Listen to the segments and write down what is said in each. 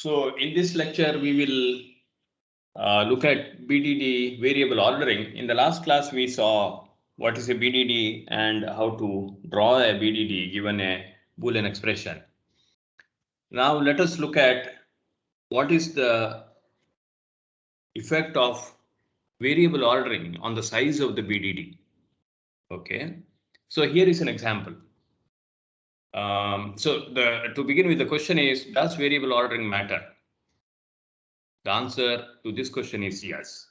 So in this lecture, we will look at BDD variable ordering. In the last class, we saw what is a BDD and how to draw a BDD given a Boolean expression. Now let us look at what is the effect of variable ordering on the size of the BDD. Okay, so here is an example. To begin with, the question is, does variable ordering matter? The answer to this question is yes.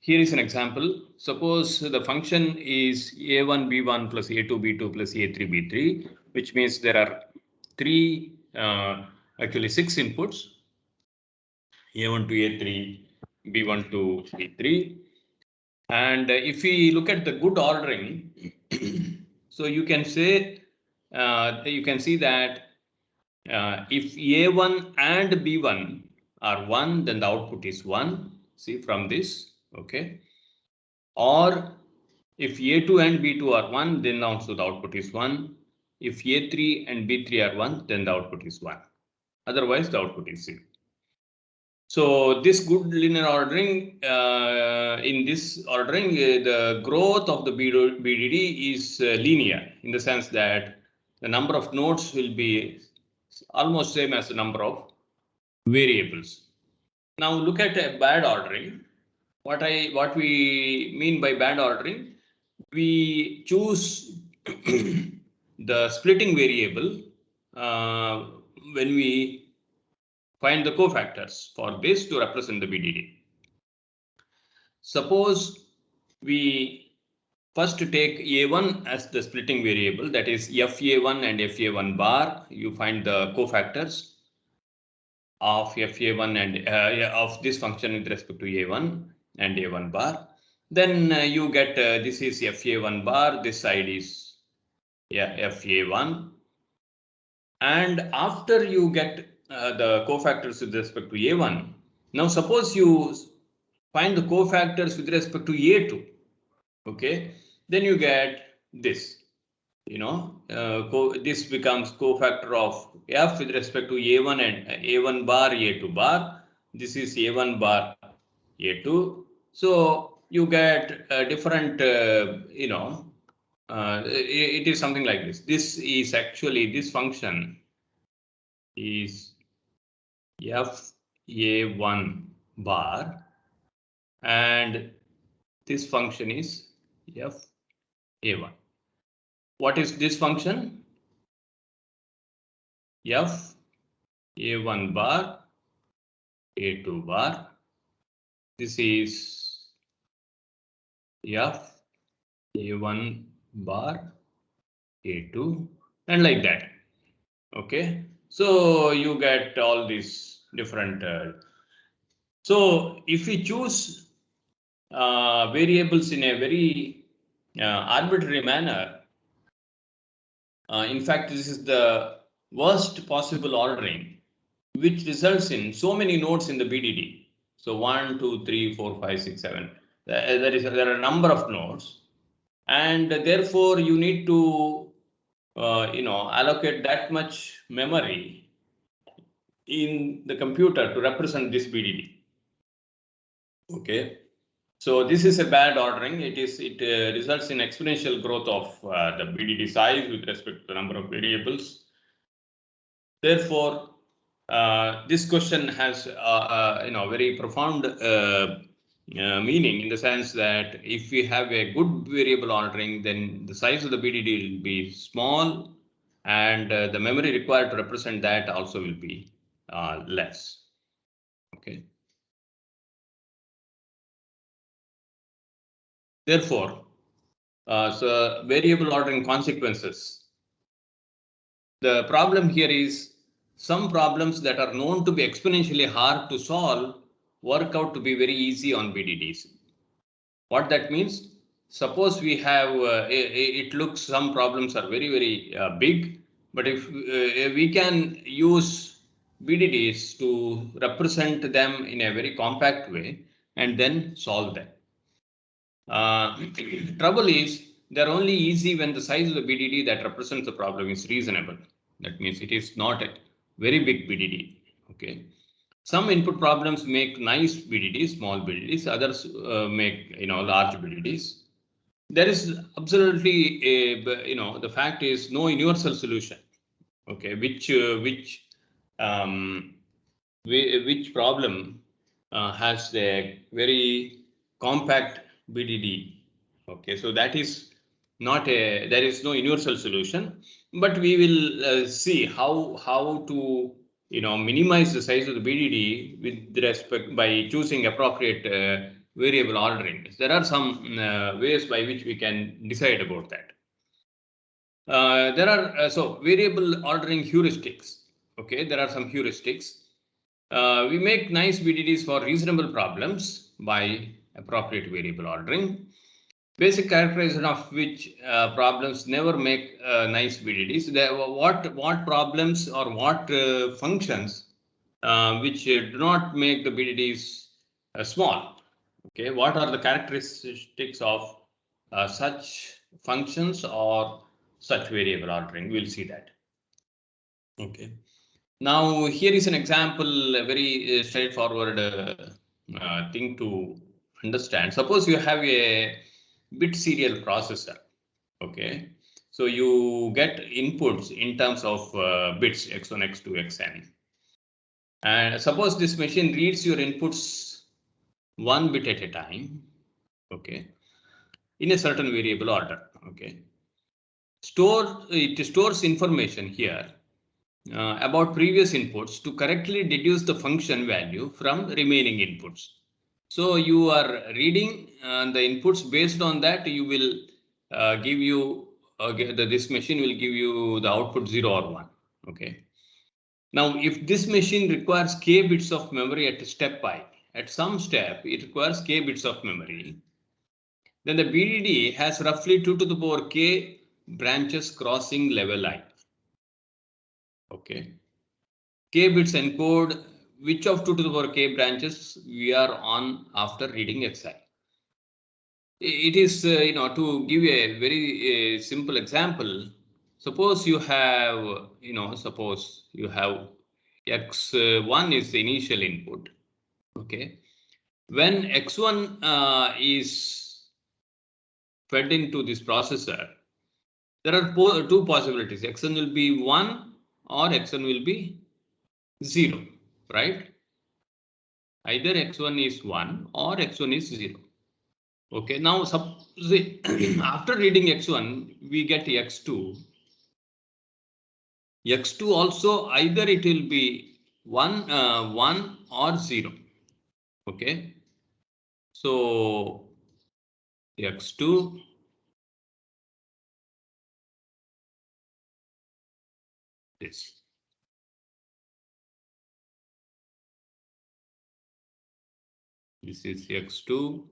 Here is an example. Suppose the function is a1 b1 plus a2 b2 plus a3 b3, which means there are actually six inputs, a1 to a3, b1 to b3. And if we look at the good ordering, so you can say, you can see that if a1 and b1 are 1, then the output is 1. See from this, okay. Or if a2 and b2 are 1, then also the output is 1. If a3 and b3 are 1, then the output is 1. Otherwise, the output is 0. So this good linear ordering, in this ordering, the growth of the BDD is linear in the sense that the number of nodes will be almost same as the number of variables. Now look at a bad ordering. What we mean by bad ordering, we choose the splitting variable when we find the cofactors for this to represent the BDD. Suppose we first take a1 as the splitting variable, that is fa1 and fa1 bar. You find the cofactors of fa1 and of this function with respect to a1 and a1 bar. Then you get this is fa1 bar, this side is fa1. And after you get the cofactors with respect to a1, now suppose you find the cofactors with respect to a2, okay, then you get this, this becomes cofactor of f with respect to a1 and a1 bar, a2 bar. This is a1 bar, a2. So you get different, it is something like this. This is actually, this function is fa1 bar, and this function is fa1. What is this function? fa1 bar, a2 bar. This is fa1 bar, a2, and like that. Okay, so you get all these different. So if we choose variables in a very arbitrary manner, in fact, this is the worst possible ordering, which results in so many nodes in the BDD. So 1, 2, 3, 4, 5, 6, 7. There are a number of nodes, and therefore you need to allocate that much memory in the computer to represent this BDD. Okay, so this is a bad ordering. It results in exponential growth of the BDD size with respect to the number of variables. Therefore, this question has very profound meaning in the sense that if we have a good variable ordering, then the size of the BDD will be small, and the memory required to represent that also will be less. Okay. Therefore, so variable ordering consequences. The problem here is some problems that are known to be exponentially hard to solve work out to be very easy on BDDs. What that means? Suppose we have, it looks some problems are very, very big, but if we can use BDDs to represent them in a very compact way and then solve them. Trouble is, they're only easy when the size of the BDD that represents the problem is reasonable. That means it is not a very big BDD. Okay. Some input problems make nice BDDs, small BDDs. Others make large BDDs. There is absolutely the fact is no universal solution. Okay, which problem has a very compact BDD. Okay, so that is not there is no universal solution, but we will see how to minimize the size of the BDD with respect by choosing appropriate variable ordering. There are some ways by which we can decide about that. There are so variable ordering heuristics. Okay, there are some heuristics. We make nice BDDs for reasonable problems by appropriate variable ordering. Basic characterization of which problems never make nice BDDs. What problems or what functions which do not make the BDDs small? Okay, what are the characteristics of such functions or such variable ordering? We'll see that. Okay. Now here is an example, a very straightforward thing to understand. Suppose you have a bit serial processor. Okay, so you get inputs in terms of bits x1, x2, xn. And suppose this machine reads your inputs one bit at a time. Okay, in a certain variable order. Okay, it stores information here about previous inputs to correctly deduce the function value from remaining inputs. So you are reading the inputs. Based on that, you will give you this machine will give you the output 0 or 1. Okay. Now, if this machine requires k bits of memory at step I, at some step it requires k bits of memory, then the BDD has roughly 2 to the power k branches crossing level I. Okay. K bits encode which of 2 to the power k branches we are on after reading xi. It is, to give a very simple example. Suppose you have, suppose you have x1 is the initial input. Okay. When x1 is fed into this processor, there are two possibilities. X1 will be 1 or x1 will be 0, right? Either x1 is 1 or x1 is 0. Okay, now after reading x1, we get x2. X2 also either it will be 1 or 0. Okay, so x2 this. This is x2.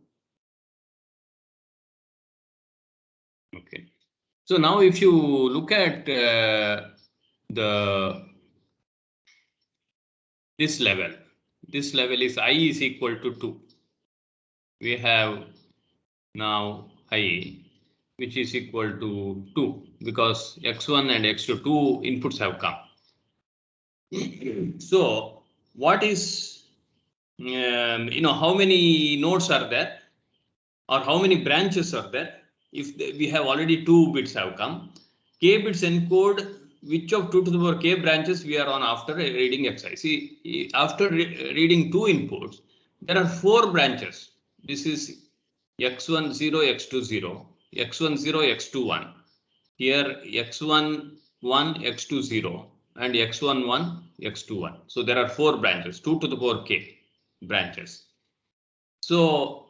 Okay, so now if you look at this level is I is equal to 2. We have now I which is equal to 2 because x1 and x2 two inputs have come. So what is how many nodes are there or how many branches are there? If we have already 2 bits have come, k bits encode which of 2 to the power k branches we are on after reading xi. See, after reading 2 inputs, there are 4 branches. This is x1 0, x2 0, x1 0, x2 1. Here x1 1, x2 0, and x1 1, x2 1. So there are 4 branches, 2 to the power k branches. So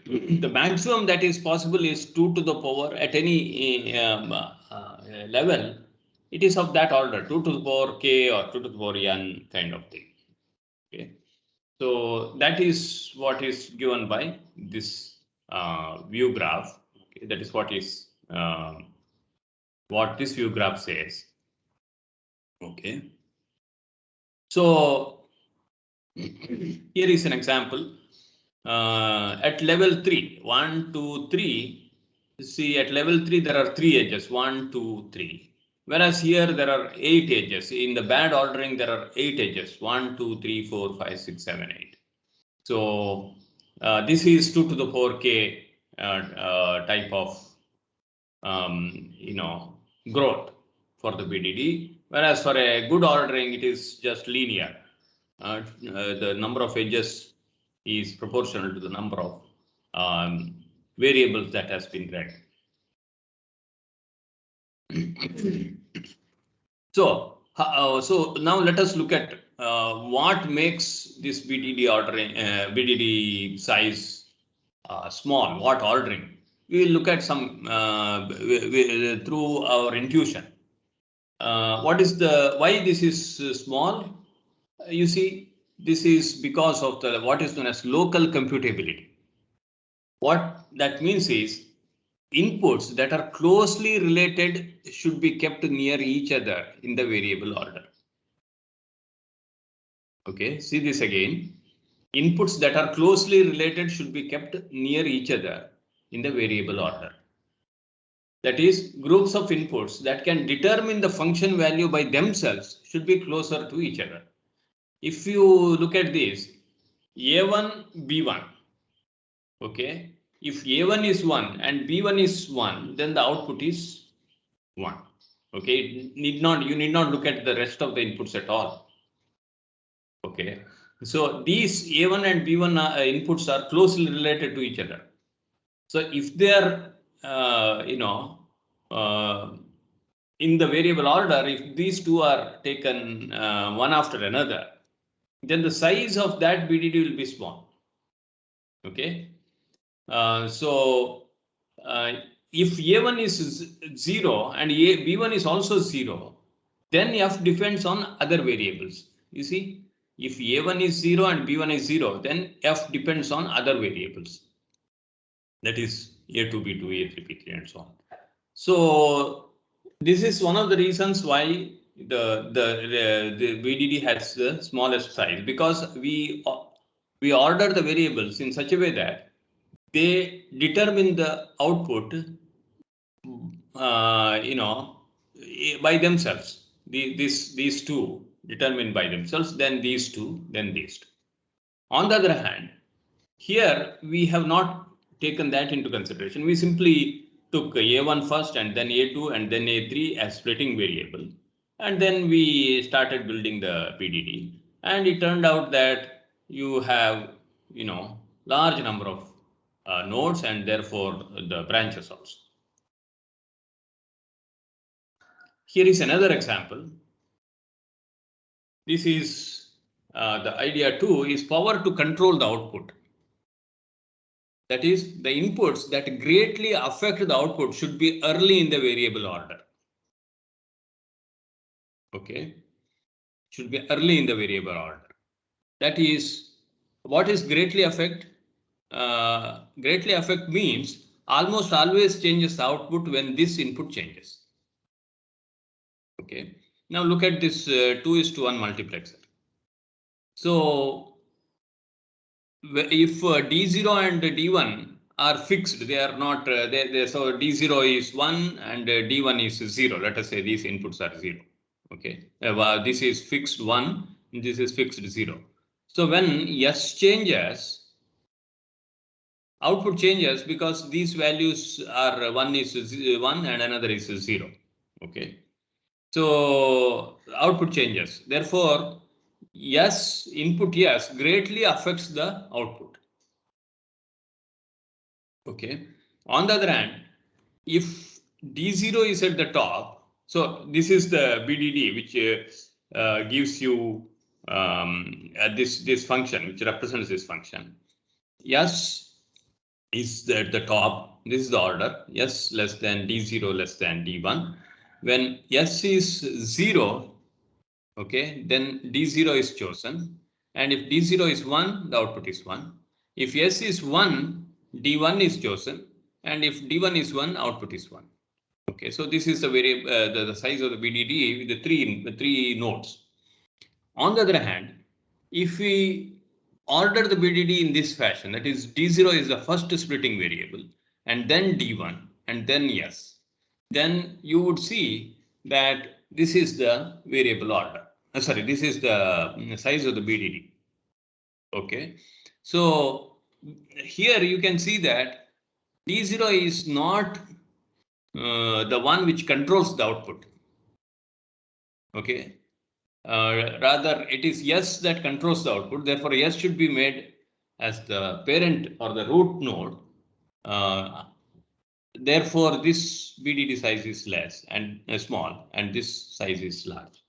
the maximum that is possible is 2 to the power at any level. It is of that order, 2 to the power k or 2 to the power n kind of thing. Okay, so that is what is given by this view graph. Okay, that is what is what this view graph says. Okay, so here is an example. At level 3, 1, 2, 3. See, at level 3 there are 3 edges, 1, 2, 3. Whereas here there are 8 edges. In the bad ordering, there are 8 edges. 1, 2, 3, 4, 5, 6, 7, 8. So this is 2 to the 4k type of growth for the BDD. Whereas for a good ordering, it is just linear. The number of edges is proportional to the number of variables that has been read. So now let us look at what makes this BDD ordering, BDD size small. What ordering? We will look at some through our intuition. What is why this is small? You see, this is because of what is known as local computability. What that means is inputs that are closely related should be kept near each other in the variable order. Okay, see this again. Inputs that are closely related should be kept near each other in the variable order. That is, groups of inputs that can determine the function value by themselves should be closer to each other. If you look at this, A1, B1, okay, if A1 is 1 and B1 is 1, then the output is 1. Okay, you need not look at the rest of the inputs at all. Okay, so these A1 and B1 inputs are closely related to each other. So if they are, in the variable order, if these two are taken one after another, then the size of that BDD will be small. Okay, so if A1 is 0 and B1 is also 0, then F depends on other variables. You see, if A1 is 0 and B1 is 0, then F depends on other variables. That is A2, B2, A3, B3, and so on. So this is one of the reasons why the BDD has the smallest size, because we order the variables in such a way that they determine the output, by themselves. These two determined by themselves, then these two, then these two. On the other hand, here we have not taken that into consideration. We simply took A1 first and then A2 and then A3 as splitting variable. And then we started building the BDD. And it turned out that you have, large number of nodes and therefore the branches also. Here is another example. This is the idea 2 is power to control the output. That is, the inputs that greatly affect the output should be early in the variable order. Okay, should be early in the variable order. That is, what is greatly affect? Greatly affect means almost always changes the output when this input changes. Okay, now look at this 2:1 multiplexer. So if D0 and D1 are fixed, they are not so D0 is 1 and D1 is 0. Let us say these inputs are 0. Okay, this is fixed 1, this is fixed 0. So when S changes, output changes because these values are one is 1 and another is 0. Okay, so output changes. Therefore, input yes greatly affects the output. Okay. On the other hand, if D0 is at the top, so this is the BDD which gives you this function which represents this function. S is at the top. This is the order. S less than D0 less than D1. When S is 0, okay, then D0 is chosen. And if D0 is 1, the output is 1. If S is 1, D1 is chosen. And if D1 is 1, output is 1. Okay, so this is the variable, the size of the BDD with the three nodes. On the other hand, if we order the BDD in this fashion, that is D0 is the first splitting variable, and then D1, and then S, then you would see that this is the variable order. Sorry, this is the size of the BDD. Okay, so here you can see that D0 is not the one which controls the output. Okay, rather it is S that controls the output. Therefore, S should be made as the parent or the root node. Therefore, this BDD size is less and small, and this size is large.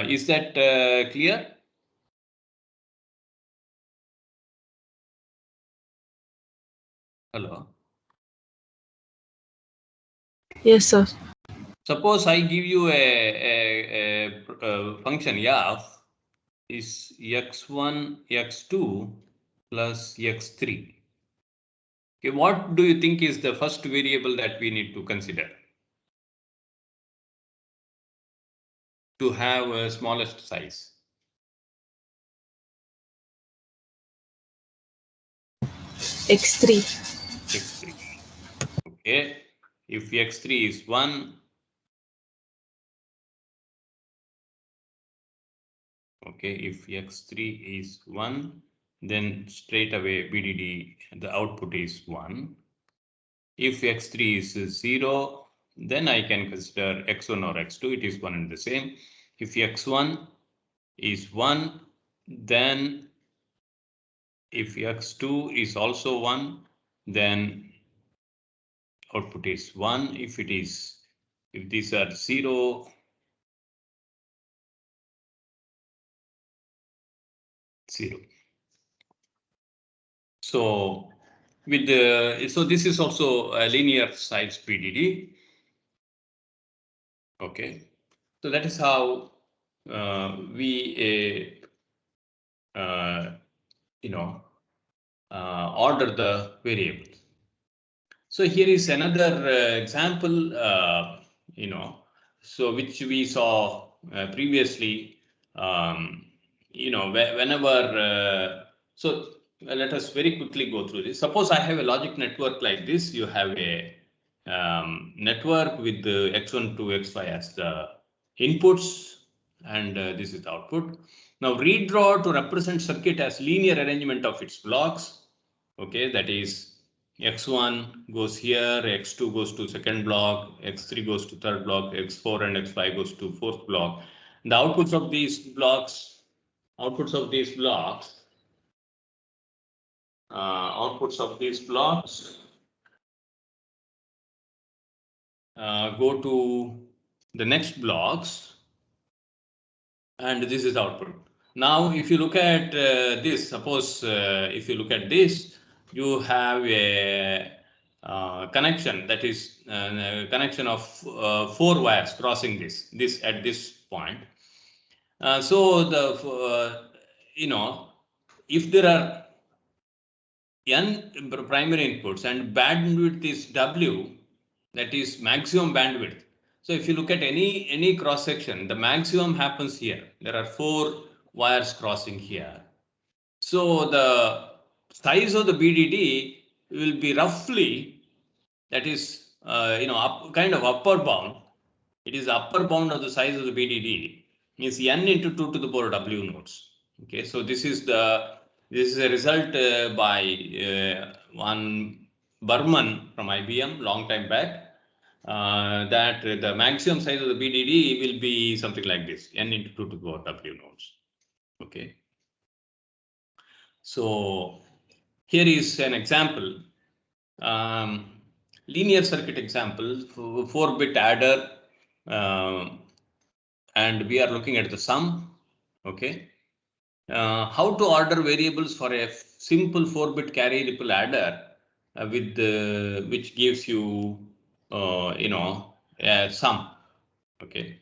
Is that clear? Hello. Yes, sir. Suppose I give you a function f is x1, x2 plus x3. Okay, what do you think is the first variable that we need to consider to have a smallest size? X3. X3. Okay, if x3 is 1, okay, if x3 is 1, then straight away BDD, the output is 1. If x3 is 0, then I can consider x1 or x2, it is one and the same. If x1 is 1, then if x2 is also 1, then output is 1. If these are 0, so with the so this is also a linear size BDD. Okay, so that is how we order the variables. So here is another example, so which we saw previously. Whenever let us very quickly go through this. Suppose I have a logic network like this. You have a network with the x1 to x5 as the inputs, and this is the output. Now redraw to represent circuit as linear arrangement of its blocks. Okay, that is x1 goes here, x2 goes to second block, x3 goes to third block, x4 and x5 goes to fourth block. The outputs of these blocks go to the next blocks, and this is output. Now, if you look at this, suppose if you look at this, you have a connection, that is a connection of 4 wires crossing this at this point. So the if there are n primary inputs and bandwidth is W, that is maximum bandwidth. So if you look at any cross section, the maximum happens here. There are 4 wires crossing here. So the size of the BDD will be roughly, that is kind of upper bound. It is upper bound of the size of the BDD means n into 2 to the power W nodes. Okay, so this is a result by one Burman from IBM long time back. That the maximum size of the BDD will be something like this, n into 2 to the power W nodes. Okay. So here is an example, linear circuit example, 4-bit adder, and we are looking at the sum. Okay. How to order variables for a simple 4-bit carry ripple adder with which gives you a sum. Okay,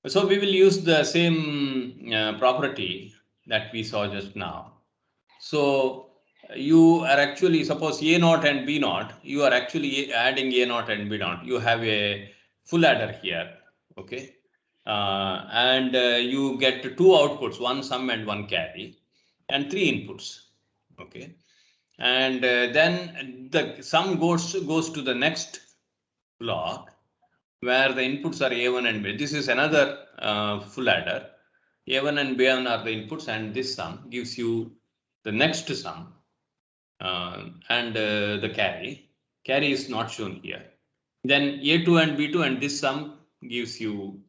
so we will use the same property that we saw just now. So you are actually, suppose A0 and B0, you are actually adding A0 and B0. You have a full adder here. Okay, and you get 2 outputs, one sum and one carry, and 3 inputs. Okay, and then the sum goes to the next block, where the inputs are A1 and B. This is another full adder. A1 and B1 are the inputs, and this sum gives you the next sum and the carry. Carry is not shown here. Then A2 and B2 and this sum gives you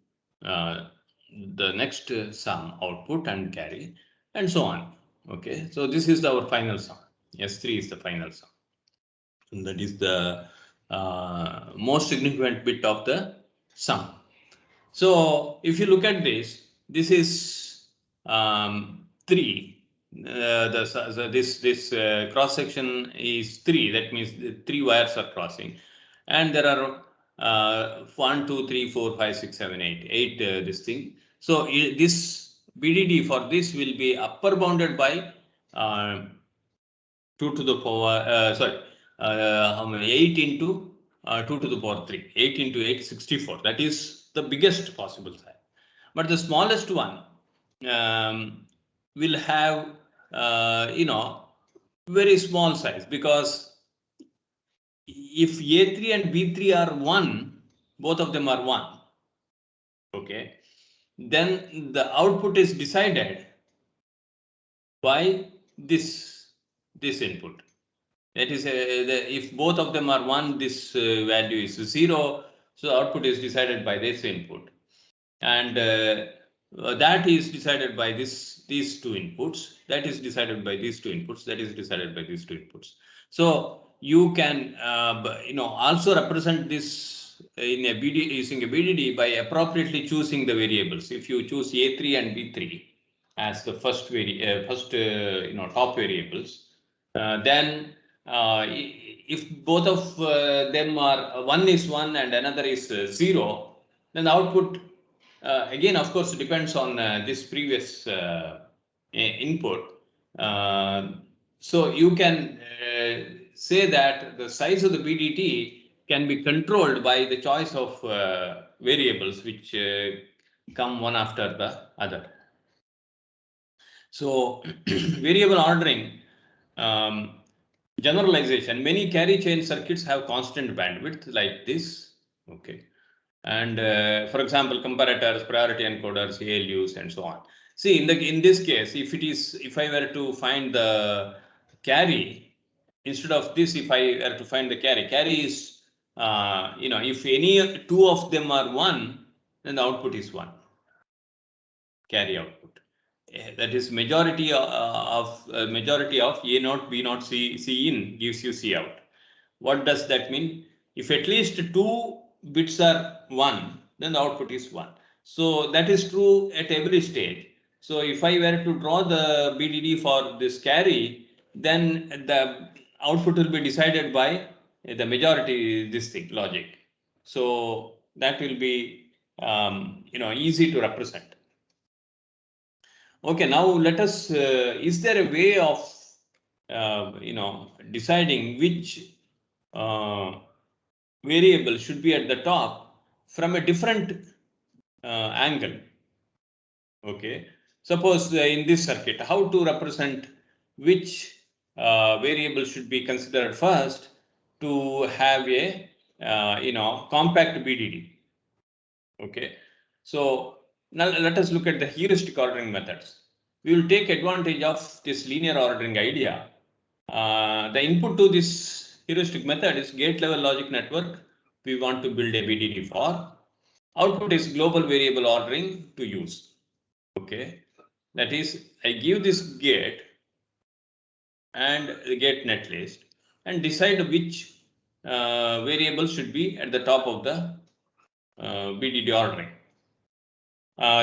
the next sum output and carry, and so on. Okay, so this is our final sum. S3 is the final sum. And that is the most significant bit of the sum. So if you look at this, this is 3. This cross section is 3. That means the 3 wires are crossing, and there are 1, 2, 3, 4, 5, 6, 7, 8. 8 this thing. So this BDD for this will be upper bounded by 2 to the power, how many? 8 into 2 to the power 3. 8 into 8, 64. That is the biggest possible size. But the smallest one will have, very small size, because if A3 and B3 are 1, both of them are 1. Okay. Then the output is decided by this input. That is, if both of them are 1, this value is 0. So output is decided by this input, and that is decided by these 2 inputs. That is decided by these 2 inputs. That is decided by these 2 inputs. So you can also represent this in a BDD, using a BDD, by appropriately choosing the variables. If you choose A3 and B3 as the first top variables, then if both of them are, one is 1 and another is 0, then the output again, of course, depends on this previous input. So you can say that the size of the BDD can be controlled by the choice of variables which come one after the other. So variable ordering, generalization. Many carry chain circuits have constant bandwidth like this. Okay. And for example, comparators, priority encoders, ALUs, and so on. See, in this case, if I were to find the carry, instead of this, if I were to find the carry is, if any 2 of them are 1, then the output is 1. Carry output. That is majority of A naught, B naught, C in gives you C out. What does that mean? If at least 2 bits are 1, then the output is 1. So that is true at every stage. So if I were to draw the BDD for this carry, then the output will be decided by the majority logic. So that will be easy to represent. Okay, now let us. Is there a way of deciding which variable should be at the top from a different angle? Okay, suppose in this circuit, how to represent which variable should be considered first to have a compact BDD. Okay, so now let us look at the heuristic ordering methods. We will take advantage of this linear ordering idea. The input to this heuristic method is gate level logic network we want to build a BDD for. Output is global variable ordering to use. Okay, that is, I give this gate and the gate netlist and decide which variable should be at the top of the BDD ordering.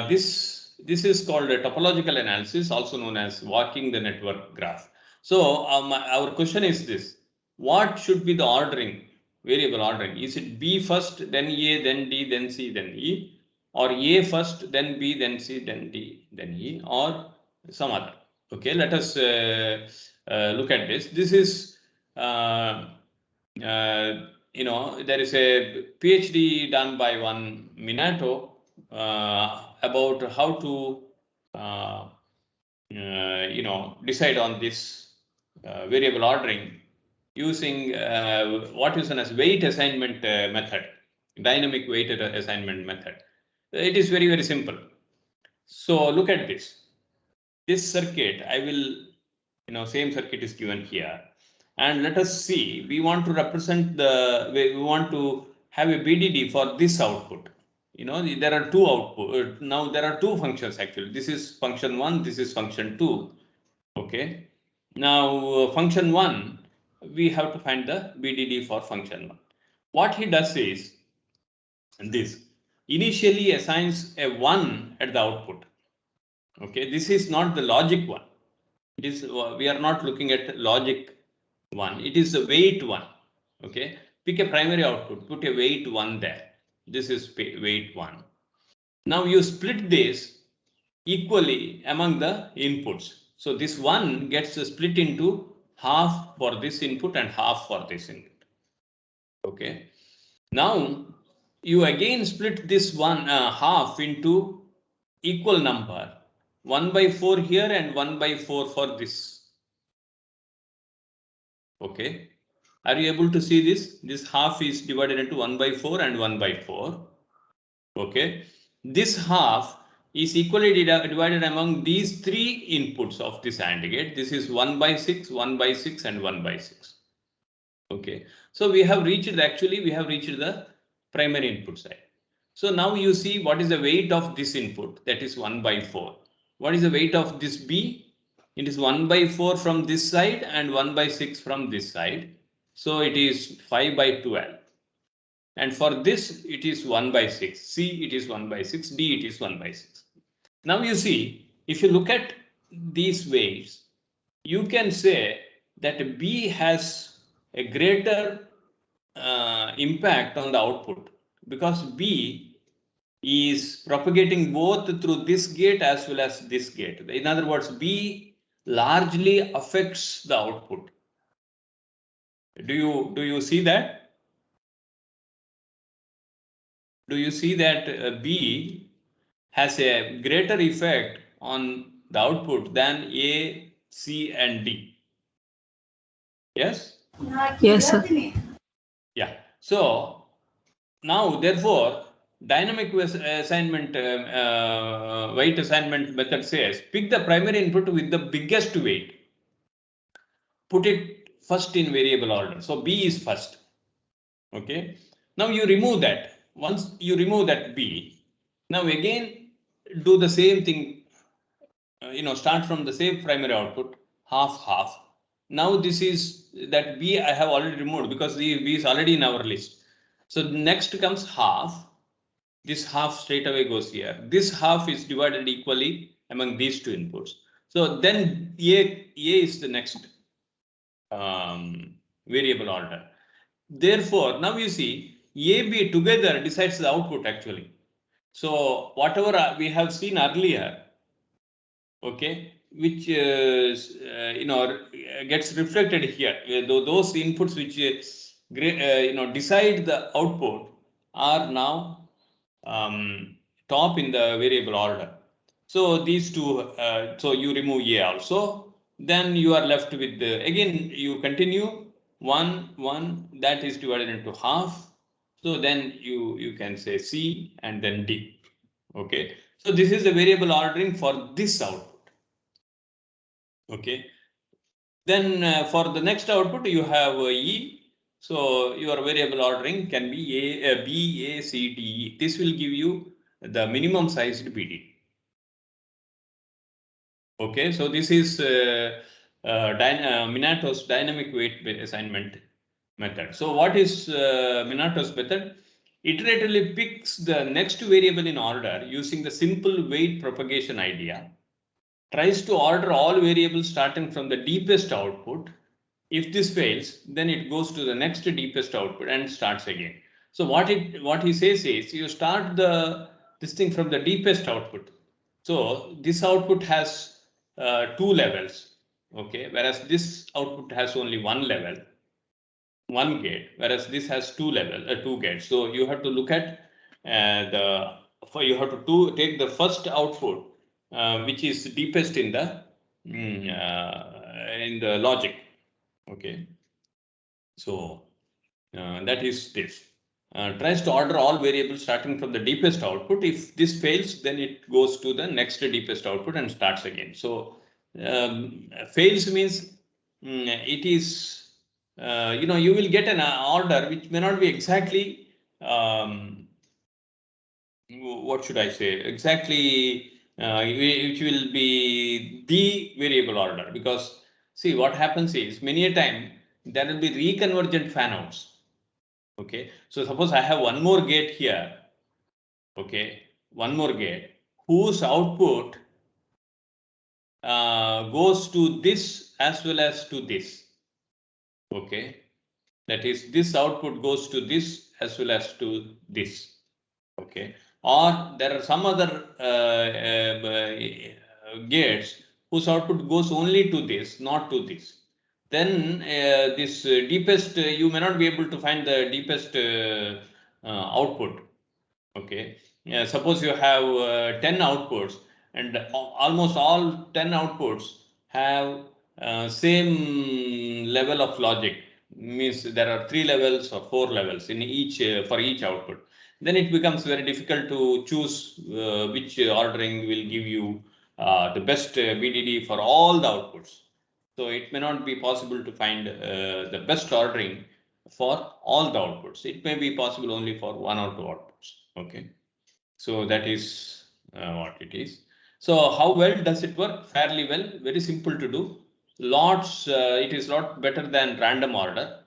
This is called a topological analysis, also known as walking the network graph. So our question is this: what should be the ordering, variable ordering? Is it B first, then A, then D, then C, then E, or A first, then B, then C, then D, then E, or some other? Okay, let us look at this. This is there is a PhD done by one Minato about how to decide on this variable ordering using what is known as weight assignment method. dynamic weighted assignment method. It is very, very simple. So look at this. This circuit, I will, same circuit is given here. And let us see, we want to represent we want to have a BDD for this output. There are two output. Now there are two functions actually. This is function 1, this is function 2. Okay. Now function 1, we have to find the BDD for function 1. What he does is this. Initially assigns a 1 at the output. Okay, this is not the logic one. It is we are not looking at logic 1. It is the weight 1. Okay, pick a primary output, put a weight 1 there. This is weight 1. Now you split this equally among the inputs. So this 1 gets split into half for this input and half for this input. Okay. Now you again split this one half into equal number, 1/4 here and 1/4 for this. Okay. Are you able to see this? This half is divided into 1/4 and 1/4. Okay. This half is equally divided among these three inputs of this AND gate. This is 1/6, 1/6 and 1/6. Okay. So we have reached the primary input side. So now you see what is the weight of this input, that is 1/4. What is the weight of this B? It is 1/4 from this side and 1/6 from this side. So it is 5/12. And for this, it is 1/6. C, it is 1/6. D, it is 1/6. Now you see, if you look at these weights, you can say that B has a greater impact on the output because B is propagating both through this gate as well as this gate. In other words, B largely affects the output. Do you see that? Do you see that B has a greater effect on the output than A, C, and D? Yes? Yes, sir. Yeah. So now, therefore, dynamic assignment weight assignment method says pick the primary input with the biggest weight. Put it first in variable order. So B is first. Okay. Now you remove that. Once you remove that B, now again do the same thing. Start from the same primary output, half. Now this is that B I have already removed because the B is already in our list. So next comes half. This half straight away goes here. This half is divided equally among these two inputs. So then A is the next variable order. Therefore, now you see A, B together decides the output actually. So whatever we have seen earlier, okay, which gets reflected here. Those inputs which decide the output are now top in the variable order. So these two, so you remove A also, then you are left with again you continue 1 that is divided into half. So then you can say C and then D. Okay. So this is the variable ordering for this output. Okay. Then for the next output you have E. So your variable ordering can be B, A, C, D, E. This will give you the minimum sized BDD. Okay, so this is Minato's dynamic weight assignment method. So what is Minato's method? Iteratively picks the next variable in order using the simple weight propagation idea. Tries to order all variables starting from the deepest output. If this fails, then it goes to the next deepest output and starts again. So what he says is you start this thing from the deepest output. So this output has 2 levels, okay, whereas this output has only 1 level, 1 gate, whereas this has 2 gates. So you have to look at you have to take the first output, which is deepest in the logic. Okay, so that is this. tries to order all variables starting from the deepest output. If this fails, then it goes to the next deepest output and starts again. So fails means it is, you will get an order which may not be exactly, what should I say, exactly, which will be the variable order. Because see, what happens is many a time there will be reconvergent fan outs. Okay, so suppose I have one more gate here. Okay, one more gate whose output goes to this as well as to this. Okay, that is, this output goes to this as well as to this. Okay, or there are some other gates whose output goes only to this, not to this. Then this deepest, you may not be able to find the deepest output. Okay, suppose you have 10 outputs, and almost all 10 outputs have same level of logic. Means there are 3 levels or 4 levels in each for each output. Then it becomes very difficult to choose which ordering will give you the best BDD for all the outputs. So it may not be possible to find the best ordering for all the outputs. It may be possible only for 1 or 2 outputs. Okay, so that is what it is. So how well does it work? Fairly well, very simple to do. Lots, it is lot better than random order.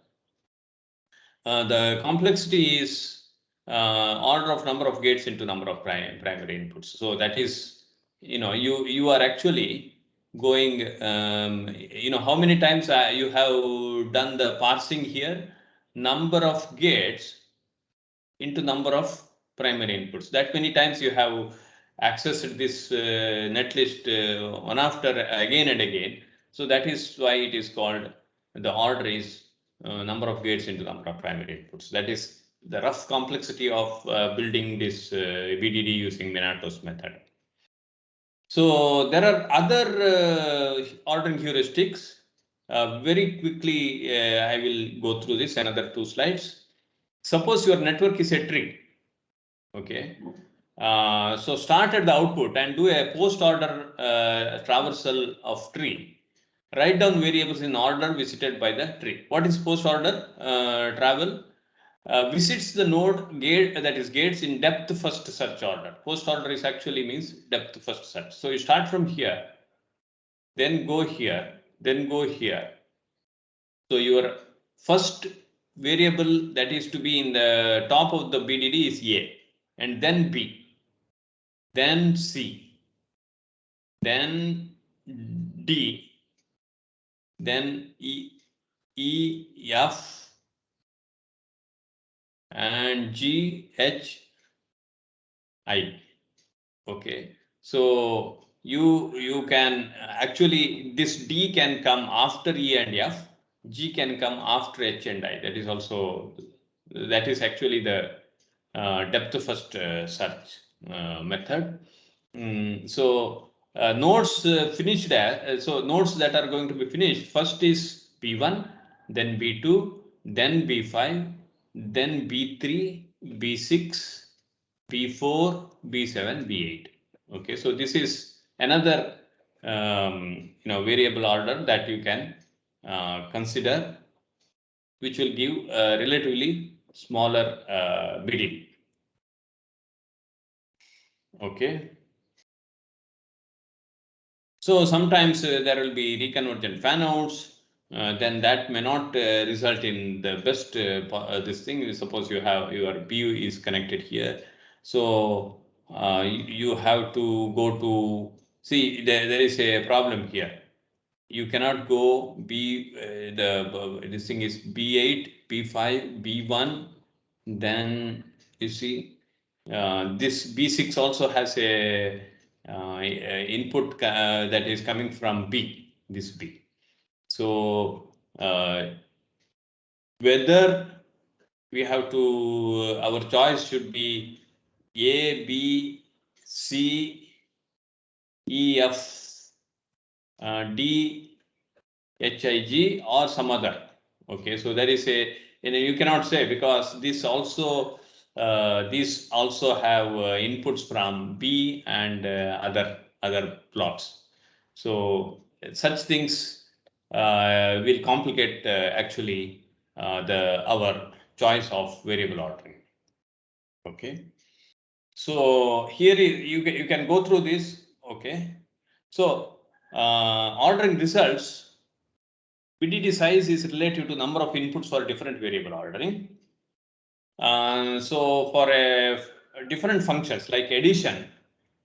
The complexity is order of number of gates into number of primary inputs. So that is, you are actually going, how many times you have done the parsing here? Number of gates into number of primary inputs. That many times you have accessed this netlist one after again and again. So that is why it is called, the order is number of gates into number of primary inputs. That is the rough complexity of building this VDD using Minatos method. So there are other ordering heuristics. Very quickly, I will go through this, another 2 slides. Suppose your network is a tree. Okay, so start at the output and do a post order traversal of tree. Write down variables in order visited by the tree. What is post order travel? Visits the node gate, that is gates in depth first search order. Post order is actually means depth first search. So you start from here, then go here, then go here. So your first variable that is to be in the top of the BDD is A, and then B, then C, then D, then E, F, and G, H, I. Okay, so you can actually, this D can come after E and F, G can come after H and I. That is also, that is actually the depth first search method. So nodes finished, so nodes that are going to be finished, first is B1, then B2, then B5, then B3, B6, B4, B7, B8. Okay, so this is another variable order that you can consider, which will give a relatively smaller BDD. Okay. So sometimes there will be reconvergent fan outs. Then that may not result in the best this thing. Suppose you have your PU is connected here, so you have to go to, see, there is a problem here. You cannot go B, this thing is B8, B5, B1, then you see this B6 also has a input that is coming from B, this B. So whether we have to, our choice should be A, B, C, E, F, D, HIG, or some other. Okay, so there is a you cannot say, because these also have inputs from B and other plots. So such things will complicate actually our choice of variable ordering. Okay. So here you can go through this. Okay. So ordering results, BDD size is relative to number of inputs for different variable ordering. So for different functions like addition,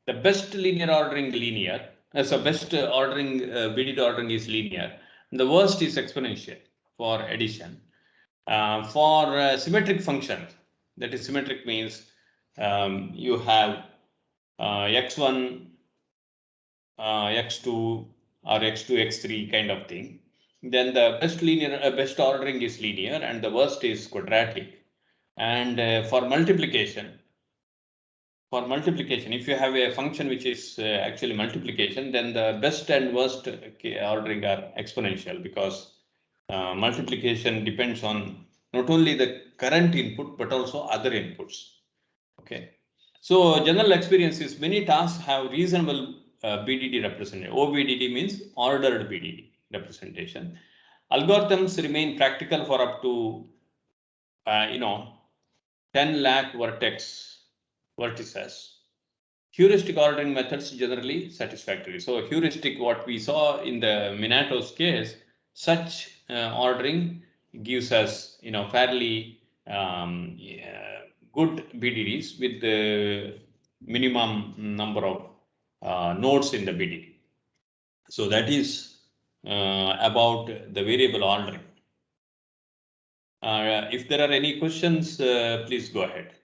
the best linear ordering linear. So best ordering BDD ordering is linear. The worst is exponential for addition. For symmetric functions, that is symmetric means you have x1, x2, or x2, x3 kind of thing. Then the best ordering is linear, and the worst is quadratic. And for multiplication, if you have a function which is actually multiplication, then the best and worst ordering are exponential, because multiplication depends on not only the current input but also other inputs. Okay. So general experience is many tasks have reasonable BDD representation. OBDD means ordered BDD representation. Algorithms remain practical for up to 10 lakh vertices. Heuristic ordering methods generally satisfactory. So heuristic, what we saw in the Minato's case, such ordering gives us fairly good BDDs with the minimum number of nodes in the BDD. So that is about the variable ordering. If there are any questions, please go ahead.